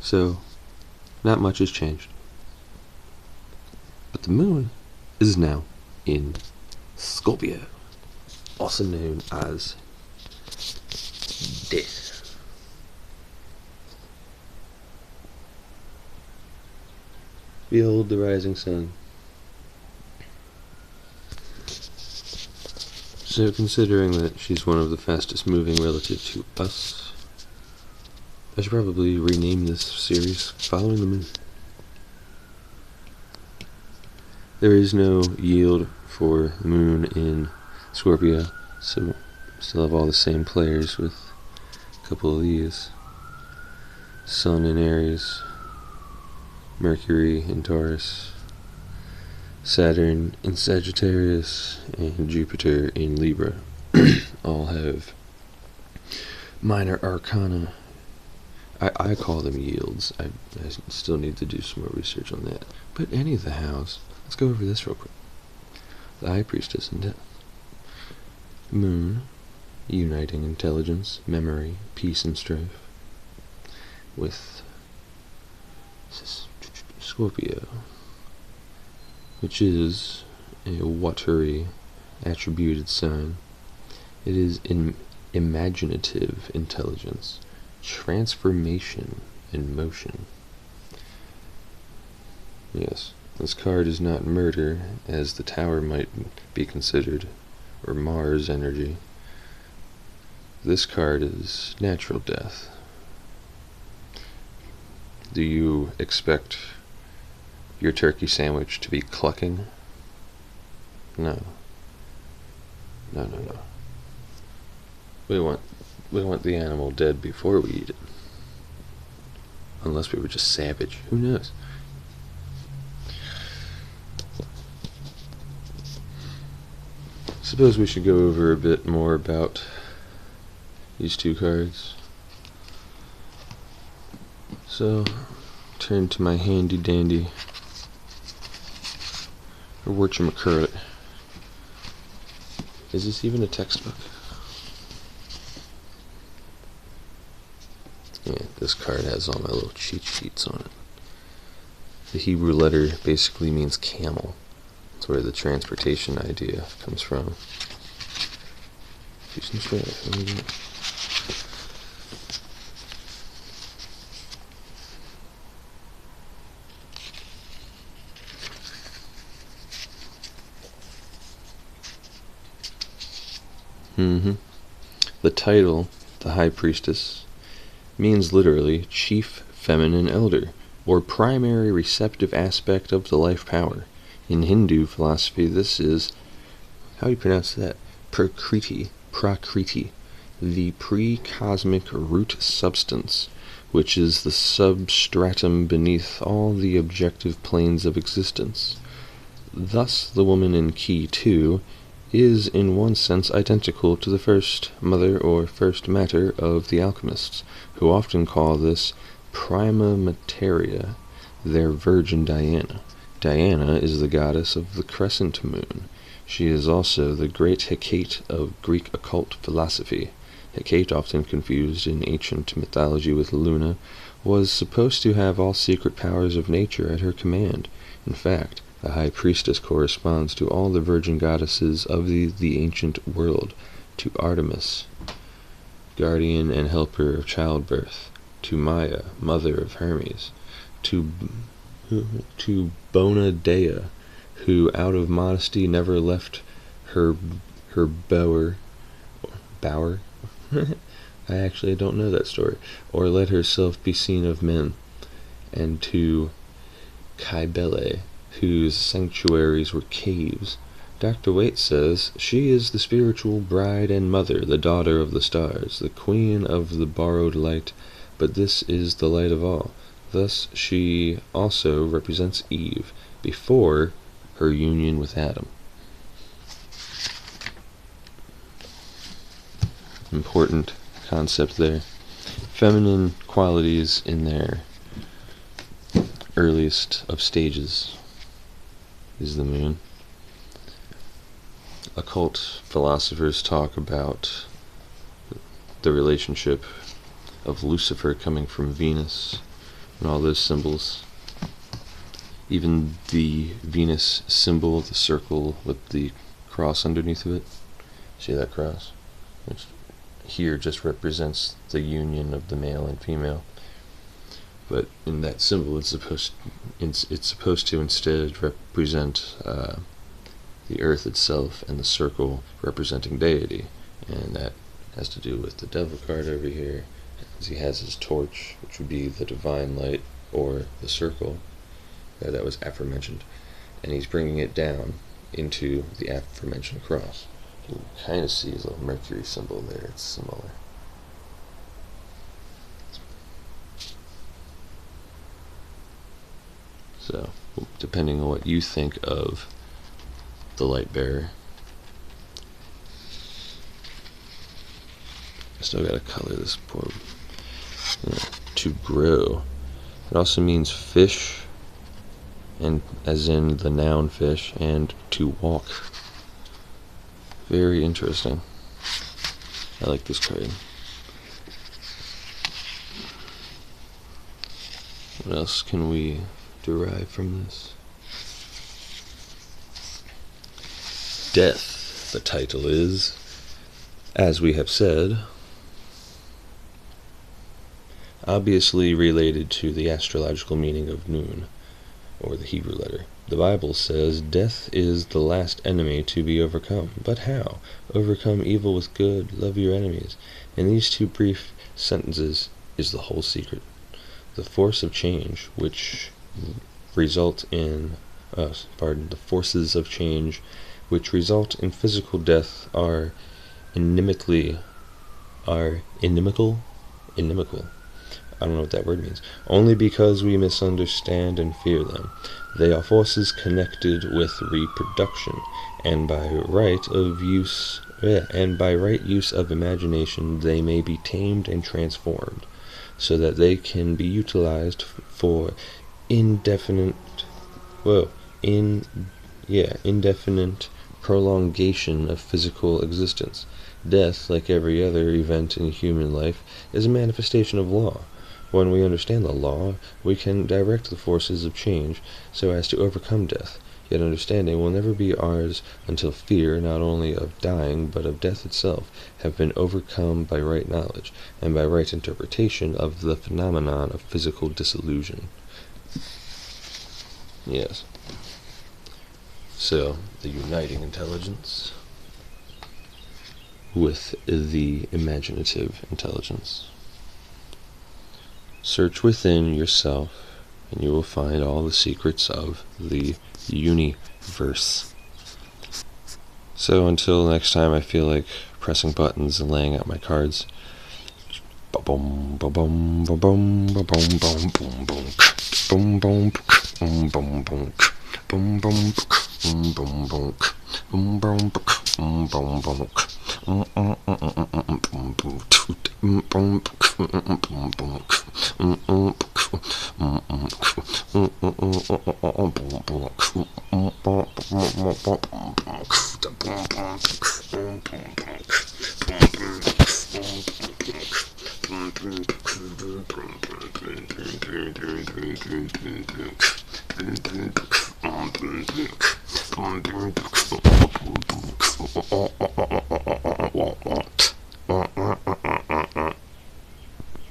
So, not much has changed. But the moon is now in Scorpio, also known as death. Behold the rising sun. So considering that she's one of the fastest moving relative to us, I should probably rename this series Following the Moon. There is no yield for the moon in Scorpio, so still have all the same players with a couple of these. Sun in Aries, Mercury in Taurus, Saturn in Sagittarius, and Jupiter in Libra. All have minor arcana. I call them yields. I still need to do some more research on that. But any of the house, let's go over this real quick. The High Priestess and Death. Moon, uniting intelligence, memory, peace, and strife. With Scorpio, which is a watery, attributed sign. It is imaginative intelligence, transformation, and motion. Yes, this card is not murder, as the Tower might be considered, or Mars energy. This card is natural death. Do you expect your turkey sandwich to be clucking? No. No. We want the animal dead before we eat it. Unless we were just savage. Who knows? Suppose we should go over a bit more about these two cards. So, turn to my handy dandy, or whatchamacallit. Is this even a textbook? Yeah, this card has all my little cheat sheets on it. The Hebrew letter basically means camel. That's where the transportation idea comes from. Do some stuff. The title, the High Priestess, means literally chief feminine elder, or primary receptive aspect of the life power. In Hindu philosophy, this is, how do you pronounce that? Prakriti, the pre-cosmic root substance, which is the substratum beneath all the objective planes of existence. Thus, the woman in Key 2 is in one sense identical to the first mother or first matter of the alchemists, who often call this prima materia their Virgin Diana. Diana is the goddess of the crescent moon. She is also the great Hecate of Greek occult philosophy. Hecate, often confused in ancient mythology with Luna, was supposed to have all secret powers of nature at her command. In fact, the High Priestess corresponds to all the virgin goddesses of the ancient world, to Artemis, guardian and helper of childbirth, to Maya, mother of Hermes, to Bona Dea, who out of modesty never left her bower. I actually don't know that story, or let herself be seen of men, and to Cybele, whose sanctuaries were caves. Dr. Waite says she is the spiritual bride and mother, the daughter of the stars, the queen of the borrowed light, but this is the light of all. Thus she also represents Eve, before her union with Adam. Important concept there. Feminine qualities in their earliest of stages is the moon. Occult philosophers talk about the relationship of Lucifer coming from Venus and all those symbols. Even the Venus symbol, the circle with the cross underneath of it. See that cross? Which here just represents the union of the male and female. But in that symbol, it's supposed to instead represent the earth itself, and the circle representing deity. And that has to do with the devil card over here, as he has his torch, which would be the divine light, or the circle that was aforementioned, and he's bringing it down into the aforementioned cross. You can kind of see his little Mercury symbol there, it's similar. So, depending on what you think of the light bearer. I still gotta color this poor, to grow. It also means fish, and as in the noun fish, and to walk. Very interesting. I like this card. What else can we derive from this? Death, the title is, as we have said, obviously related to the astrological meaning of Nun, or the Hebrew letter. The Bible says death is the last enemy to be overcome. But how? Overcome evil with good, love your enemies. In these two brief sentences is the whole secret. The force of change which result in the forces of change which result in physical death are inimical. I don't know what that word means. Only because we misunderstand and fear them. They are forces connected with reproduction, and by right use of imagination, they may be tamed and transformed, so that they can be utilized for indefinite prolongation of physical existence. Death, like every other event in human life, is a manifestation of law. When we understand the law, we can direct the forces of change so as to overcome death. Yet understanding will never be ours until fear, not only of dying, but of death itself, have been overcome by right knowledge, and by right interpretation of the phenomenon of physical dissolution. Yes. So, the uniting intelligence with the imaginative intelligence. Search within yourself, and you will find all the secrets of the universe. So until next time, I feel like pressing buttons and laying out my cards. Ba-boom, ba-boom, ba-boom, ba-boom, boom, boom, boom, boom, boom, boom, boom, boom, boom, boom, boom, boom, boom, boom, boom, boom, boom, boom.